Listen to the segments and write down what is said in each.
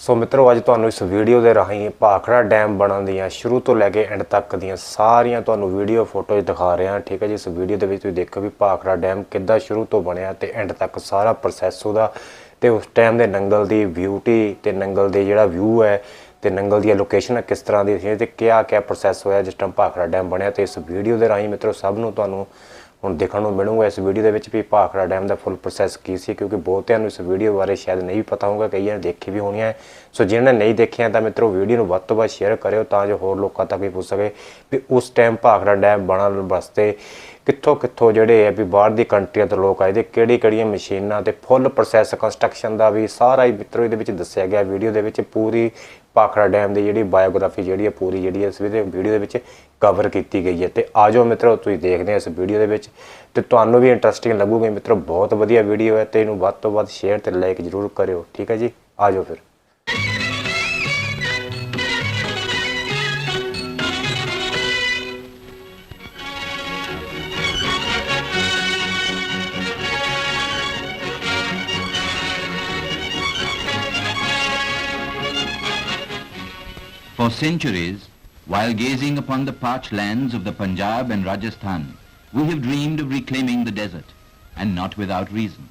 सो मित्रों अज तुहानू इस वीडियो के राही भाखड़ा डैम बनन दियां शुरू तो लैके एंड तक दियां सारियां तुहानू वीडियो फोटोज दिखा रहे हैं। ठीक है जी, इस वीडियो के तुसीं देखो भी भाखड़ा डैम किद्दां शुरू तो बनया ते एंड तक सारा प्रोसैस उहदा ते उस टाइम के नंगल की ब्यूटी ते नंगल के जिहड़ा व्यू है ते नंगल दी लोकेशन किस तरह दी सी ते क्या क्या प्रोसैस होया जिस टाइम भाखड़ा डैम बनया। ते इस वीडियो के राही मित्रों सब नूं तुहानू ਹੁਣ देखने को मिलूंगा इस वीडियो के भी भाखड़ा डैम का फुल प्रोसैस की सी, क्योंकि बहुतिਆਂ ਨੂੰ इस वीडियो बारे शायद नहीं भी पता होगा, कई ने देखी भी होनी है। सो जिन्होंने नहीं देखिया तो मित्रों वीडियो को ਵੱਧ ਤੋਂ ਵੱਧ शेयर करो तो होर लोगों तक भी पुछ सके भी उस टाइम भाखड़ा डैम बनने वास्ते कित्थों कित्थों जोड़े है भी बाहर दी कंट्रियां तो लोग आए थे, किहड़ी मशीनां ते फुल प्रोसैस कंस्ट्रक्शन का भी सारा ही मित्रों ये दस्या गया वीडियो के पूरी भाखड़ा डैम की जी बायोग्राफी जी है पूरी जी इस वीडियो के कवर की गई है। तो आ जाओ मित्रों तुसीं देखते हैं इस वीडियो के तुहानू भी इंटरस्टिंग लगूगी मित्रों, बहुत वधिया वीडियो है तो इनू वध तो वध शेयर ते लाइक जरूर करियो। ठीक है जी, आ जाओ फिर। For centuries, while gazing upon the parched lands of the Punjab and Rajasthan, we have dreamed of reclaiming the desert, and not without reason.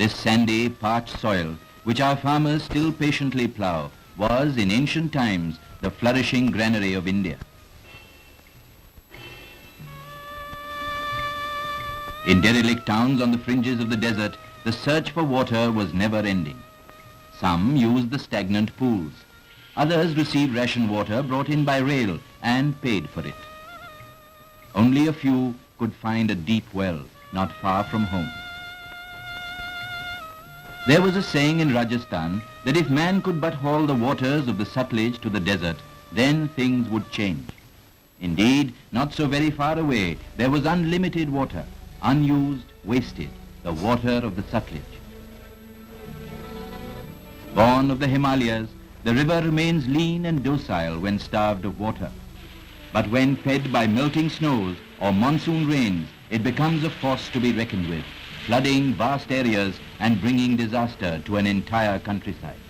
This sandy, parched soil, which our farmers still patiently plough, was in ancient times the flourishing granary of India. In derelict towns on the fringes of the desert, the search for water was never ending. Some used the stagnant pools. Others received ration water brought in by rail and paid for it. Only a few could find a deep well not far from home. There was a saying in Rajasthan that if man could but haul the waters of the Sutlej to the desert, then things would change. Indeed, not so very far away, there was unlimited water, unused, wasted, the water of the Sutlej. Born of the Himalayas, the river remains lean and docile when starved of water. But when fed by melting snows or monsoon rains, it becomes a force to be reckoned with, flooding vast areas and bringing disaster to an entire countryside.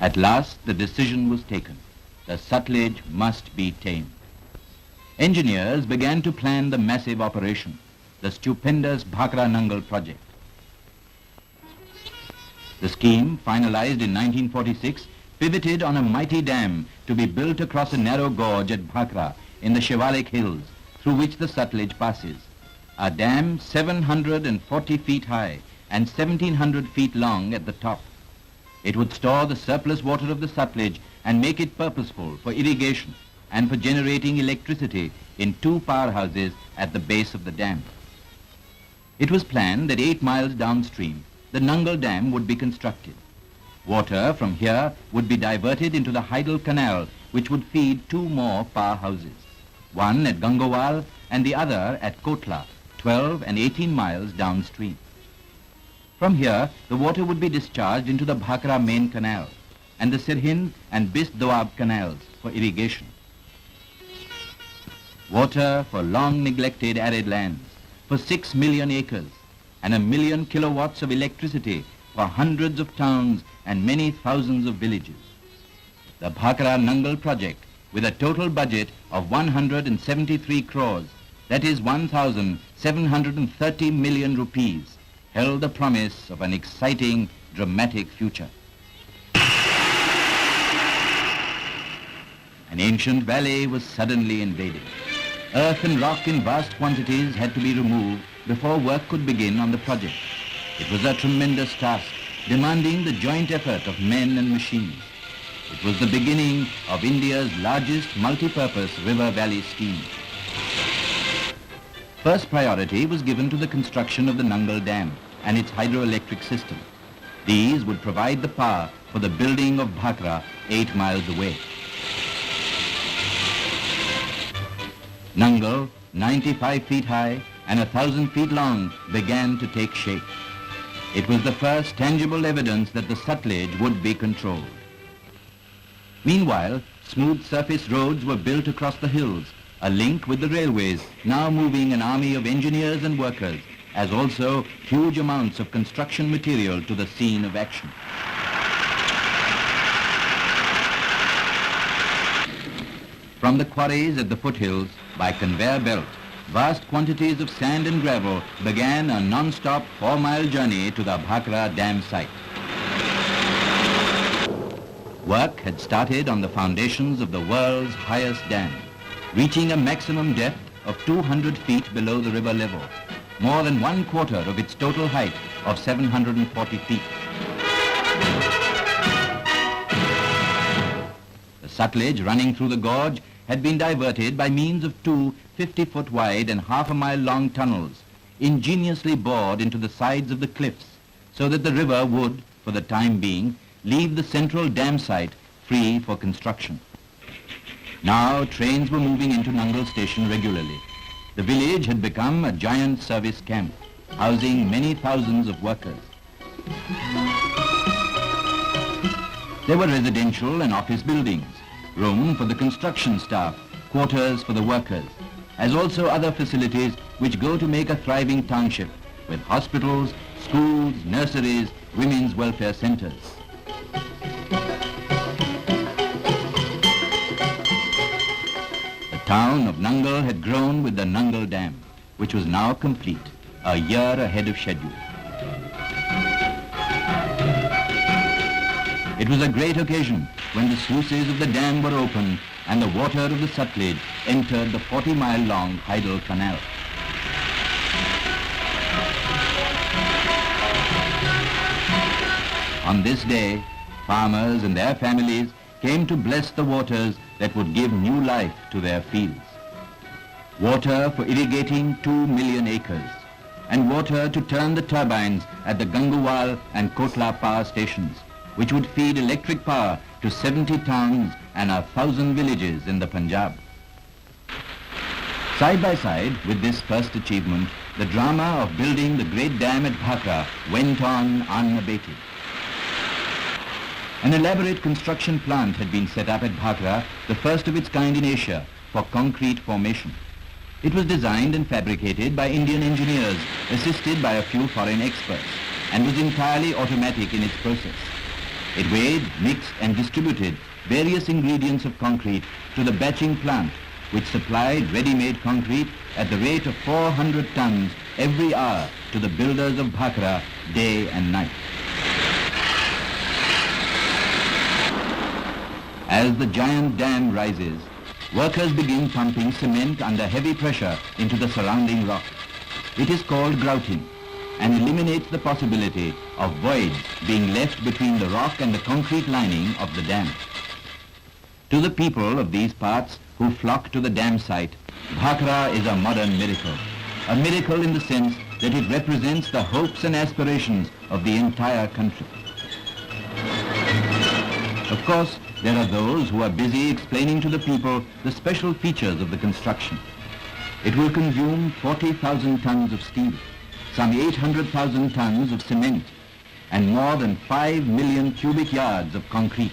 At last, the decision was taken. The Sutlej must be tamed. Engineers began to plan the massive operation, the stupendous Bhakra Nangal project. The scheme, finalized in 1946, pivoted on a mighty dam to be built across a narrow gorge at Bhakra in the Shivalik hills, through which the Sutlej passes. A dam 740 feet high and 1700 feet long at the top. It would store the surplus water of the Sutlej and make it purposeful for irrigation and for generating electricity in 2 powerhouses at the base of the dam. It was planned that 8 miles downstream, the Nangal Dam would be constructed. Water from here would be diverted into the Heidel Canal, which would feed 2 more powerhouses, one at Gangawal and the other at Kotla, 12 and 18 miles downstream. From here, the water would be discharged into the Bhakra main canal and the Sirhind and Bist Doab canals for irrigation. Water for long neglected arid lands, for 6 million acres, and 1 million kilowatts of electricity for hundreds of towns and many thousands of villages. The Bhakra Nangal project, with a total budget of 173 crores, that is 1,730 million rupees, held the promise of an exciting, dramatic future. An ancient valley was suddenly invaded. Earth and rock in vast quantities had to be removed before work could begin on the project. It was a tremendous task, demanding the joint effort of men and machines. It was the beginning of India's largest multi-purpose river valley scheme. First priority was given to the construction of the Nangal Dam and its hydroelectric system. These would provide the power for the building of Bhakra 8 miles away. Nangal, 95 feet high and 1,000 feet long, began to take shape. It was the first tangible evidence that the Sutlej would be controlled. Meanwhile, smooth surface roads were built across the hills, a link with the railways, now moving an army of engineers and workers as also huge amounts of construction material to the scene of action. From the quarries at the foothills, by conveyor belt, vast quantities of sand and gravel began a non-stop 4-mile journey to the Bhakra Dam site. Work had started on the foundations of the world's highest dam, reaching a maximum depth of 200 feet below the river level, more than 1/4 of its total height of 740 feet. The Sutlej running through the gorge had been diverted by means of two 50-foot wide and half-a-mile-long tunnels, ingeniously bored into the sides of the cliffs, so that the river would, for the time being, leave the central dam site free for construction. Now trains were moving into Nangal station regularly. The village had become a giant service camp, housing many thousands of workers. There were residential and office buildings, room for the construction staff, quarters for the workers, as also other facilities which go to make a thriving township, with hospitals, schools, nurseries, women's welfare centers. The town of Nangal had grown with the Nangal Dam, which was now complete, a year ahead of schedule. It was a great occasion when the sluices of the dam were opened and the water of the Sutlej entered the 40-mile-long Heidel Canal. On this day, farmers and their families came to bless the waters that would give new life to their fields. Water for irrigating 2 million acres, and water to turn the turbines at the Ganguwal and Kotla power stations, which would feed electric power to 70 towns and 1,000 villages in the Punjab. Side by side with this first achievement, the drama of building the great dam at Bhakra went on unabated. An elaborate construction plant had been set up at Bhakra, the first of its kind in Asia, for concrete formation. It was designed and fabricated by Indian engineers, assisted by a few foreign experts, and was entirely automatic in its process. It weighed, mixed and distributed various ingredients of concrete to the batching plant, which supplied ready-made concrete at the rate of 400 tons every hour to the builders of Bhakra day and night. As the giant dam rises, workers begin pumping cement under heavy pressure into the surrounding rock. It is called grouting, and eliminates the possibility of voids being left between the rock and the concrete lining of the dam. To the people of these parts who flock to the dam site, Bhakra is a modern miracle in the sense that it represents the hopes and aspirations of the entire country. Of course, there are those who are busy explaining to the people the special features of the construction. It will consume 40,000 tons of steel, some 800,000 tons of cement, and more than 5 million cubic yards of concrete,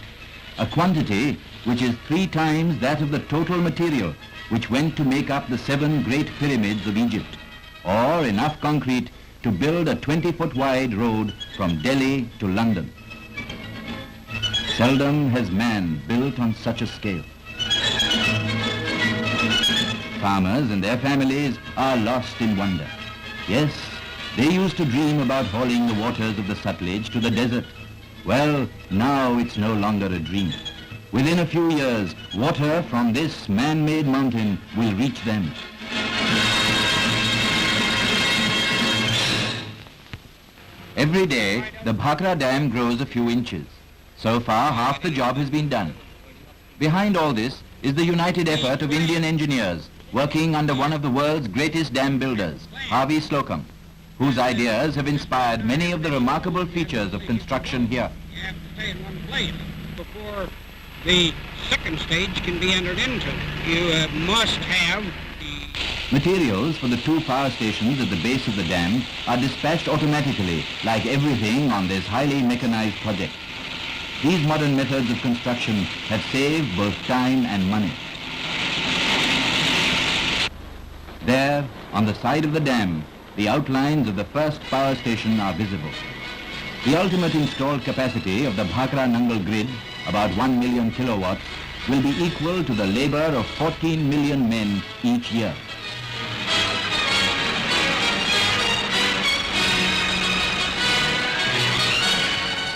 a quantity which is 3 times that of the total material which went to make up the 7 great pyramids of Egypt, or enough concrete to build a 20-foot wide road from Delhi to London. Seldom has man built on such a scale. Farmers and their families are lost in wonder. Yes, they used to dream about hauling the waters of the Sutlej to the desert. Well, now it's no longer a dream. Within a few years, water from this man-made mountain will reach them. Every day, the Bhakra Dam grows a few inches. So far, half the job has been done. Behind all this is the united effort of Indian engineers working under one of the world's greatest dam builders, Harvey Slocum, whose ideas have inspired many of the remarkable features of construction here. You have to stay in one place before the second stage can be entered into. You must have the... Materials for the 2 power stations at the base of the dam are dispatched automatically, like everything on this highly mechanized project. These modern methods of construction have saved both time and money. There, on the side of the dam, the outlines of the first power station are visible. The ultimate installed capacity of the Bhakra-Nangal grid, about 1 million kilowatts, will be equal to the labor of 14 million men each year.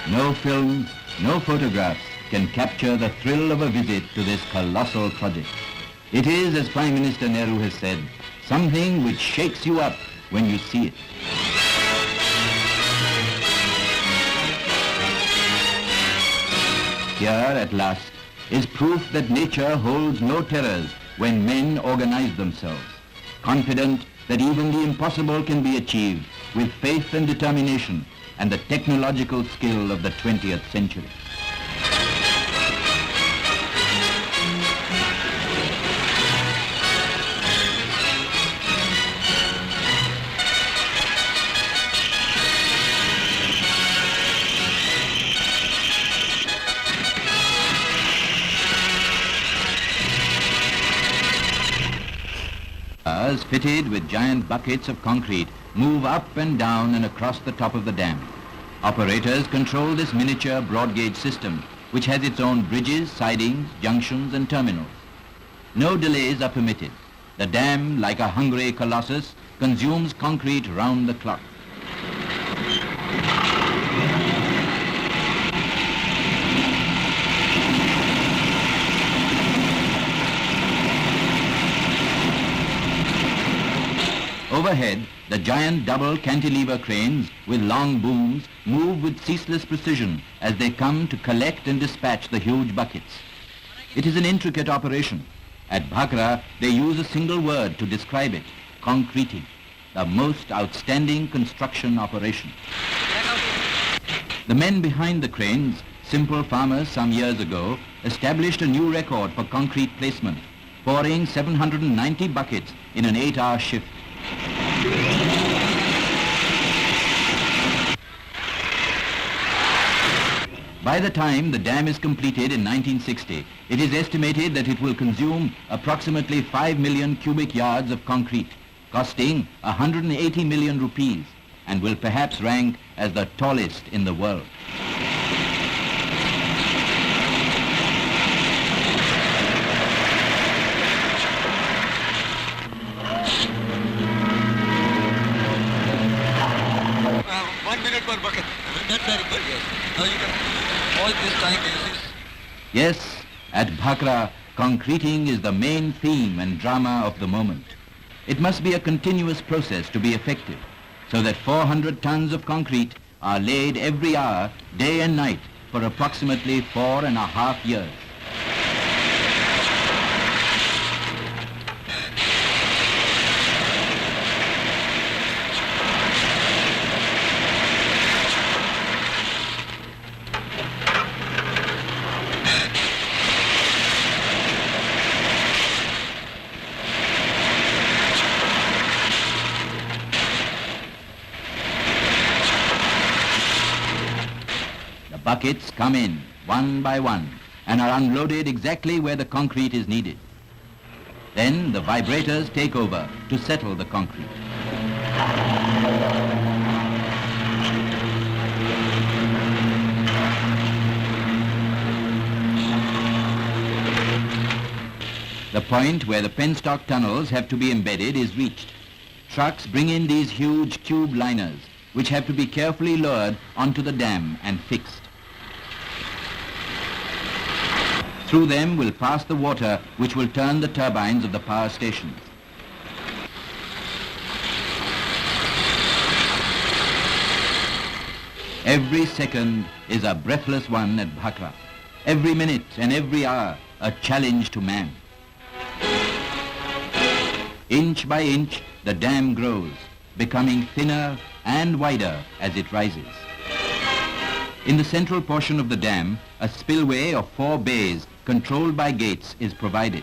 No films, no photographs can capture the thrill of a visit to this colossal project. It is, as Prime Minister Nehru has said, something which shakes you up when you see it. Here, at last, is proof that nature holds no terrors when men organize themselves, confident that even the impossible can be achieved with faith and determination and the technological skill of the 20th century. Cars fitted with giant buckets of concrete move up and down and across the top of the dam. Operators control this miniature broad gauge system, which has its own bridges, sidings, junctions and terminals. No delays are permitted. The dam, like a hungry colossus, consumes concrete round the clock. Overhead, the giant double cantilever cranes with long booms move with ceaseless precision as they come to collect and dispatch the huge buckets. It is an intricate operation. At Bhakra, they use a single word to describe it: concreting, the most outstanding construction operation. The men behind the cranes, simple farmers some years ago, established a new record for concrete placement, pouring 790 buckets in an 8-hour shift. By the time the dam is completed in 1960, it is estimated that it will consume approximately 5 million cubic yards of concrete, costing 180 million rupees, and will perhaps rank as the tallest in the world. Yes, at Bhakra, concreting is the main theme and drama of the moment. It must be a continuous process to be effective, so that 400 tons of concrete are laid every hour, day and night, for approximately 4.5 years. Buckets come in one by one and are unloaded exactly where the concrete is needed. Then the vibrators take over to settle the concrete. The point where the penstock tunnels have to be embedded is reached. Trucks bring in these huge tube liners, which have to be carefully lowered onto the dam and fixed. Through them will pass the water which will turn the turbines of the power stations. Every second is a breathless one at Bhakra. Every minute and every hour a challenge to man. Inch by inch the dam grows, becoming thinner and wider as it rises. In the central portion of the dam, a spillway of 4 bays controlled by gates is provided.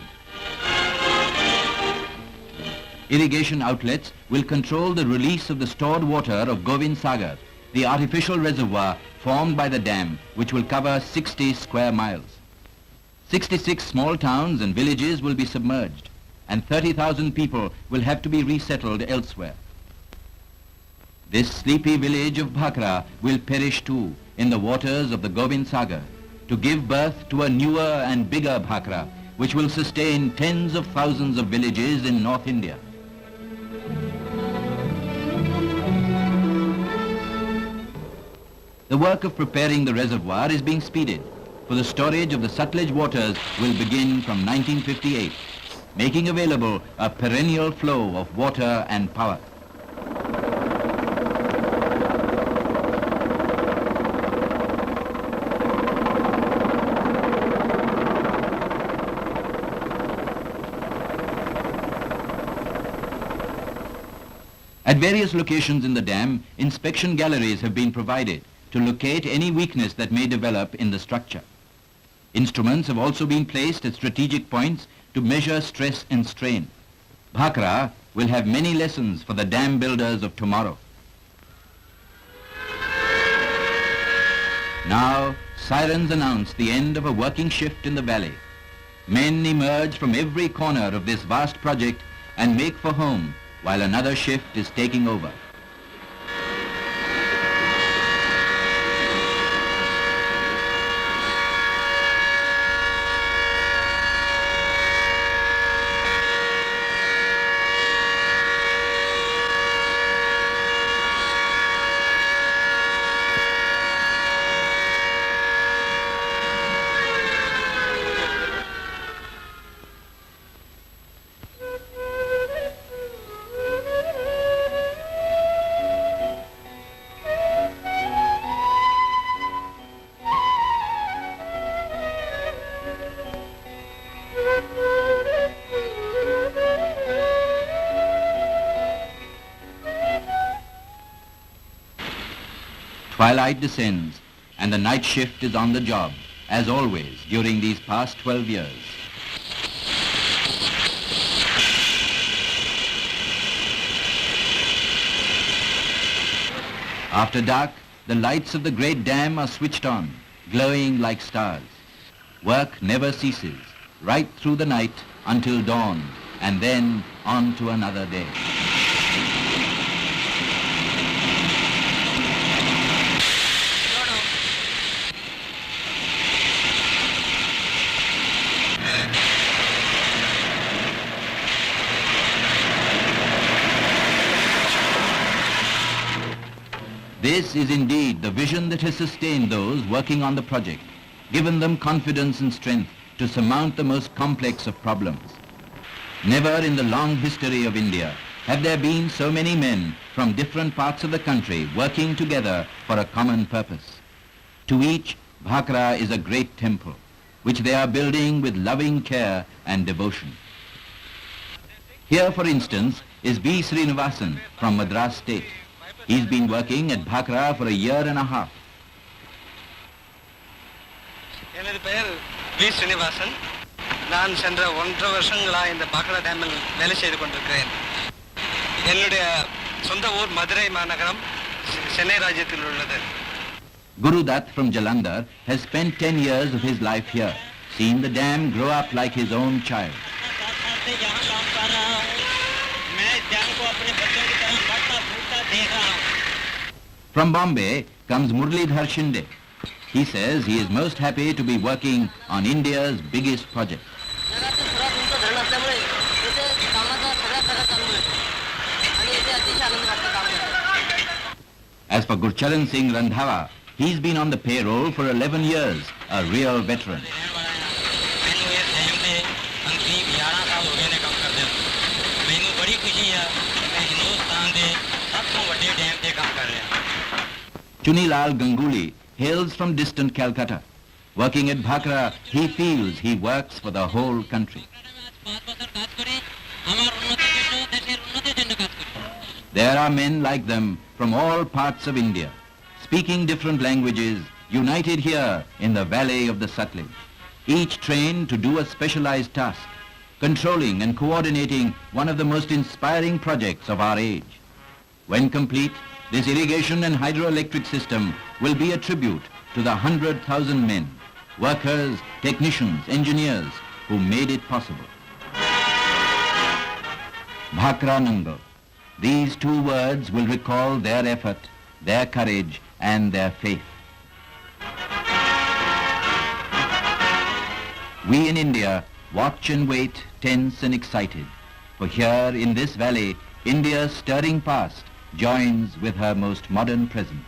Irrigation outlets will control the release of the stored water of Govind Sagar, the artificial reservoir formed by the dam, which will cover 60 square miles. 66 small towns and villages will be submerged, and 30,000 people will have to be resettled elsewhere. This sleepy village of Bhakra will perish too in the waters of the Gobind Sagar to give birth to a newer and bigger Bhakra which will sustain tens of thousands of villages in North India. The work of preparing the reservoir is being speeded, for the storage of the Sutlej waters will begin from 1958, making available a perennial flow of water and power. At various locations in the dam, inspection galleries have been provided to locate any weakness that may develop in the structure. Instruments have also been placed at strategic points to measure stress and strain. Bhakra will have many lessons for the dam builders of tomorrow. Now, sirens announce the end of a working shift in the valley. Men emerge from every corner of this vast project and make for home while another shift is taking over. Twilight descends and the night shift is on the job, as always during these past 12 years. After dark, the lights of the great dam are switched on, glowing like stars. Work never ceases, right through the night until dawn, and then on to another day. This is indeed the vision that has sustained those working on the project, given them confidence and strength to surmount the most complex of problems. Never in the long history of India have there been so many men from different parts of the country working together for a common purpose. To each, Bhakra is a great temple, which they are building with loving care and devotion. Here, for instance, is B. Srinivasan from Madras State. He's been working at Bhakra for a year and a half. எனது பெயர் we Srinivasan. நான் சென்ற 1.5 வருஷங்களா இந்த பாக்ரா டேமில் வேலை செய்து கொண்டிருக்கிறேன். என்னுடைய சொந்த ஊர் மதுரை மாநகரம் சென்னை ராஜ்யத்தில் உள்ளது. Guru Dutt from Jalandhar has spent 10 years of his life here, seen the dam grow up like his own child. From Bombay comes Murlidhar Shinde. He says he is most happy to be working on India's biggest project. As for Gurcharan Singh Randhawa, he's been on the payroll for 11 years, a real veteran. Chunilal Ganguly hails from distant Calcutta. Working at Bhakra, he feels he works for the whole country. There are men like them from all parts of India, speaking different languages, united here in the valley of the Sutlej, each trained to do a specialized task, controlling and coordinating one of the most inspiring projects of our age. When complete, this irrigation and hydroelectric system will be a tribute to the 100,000 men, workers, technicians, engineers who made it possible. Bhakra Nangal, These two words will recall their effort, their courage, and their faith. We in India watch and wait, tense and excited, for here in this valley, India's stirring past joins with her most modern present.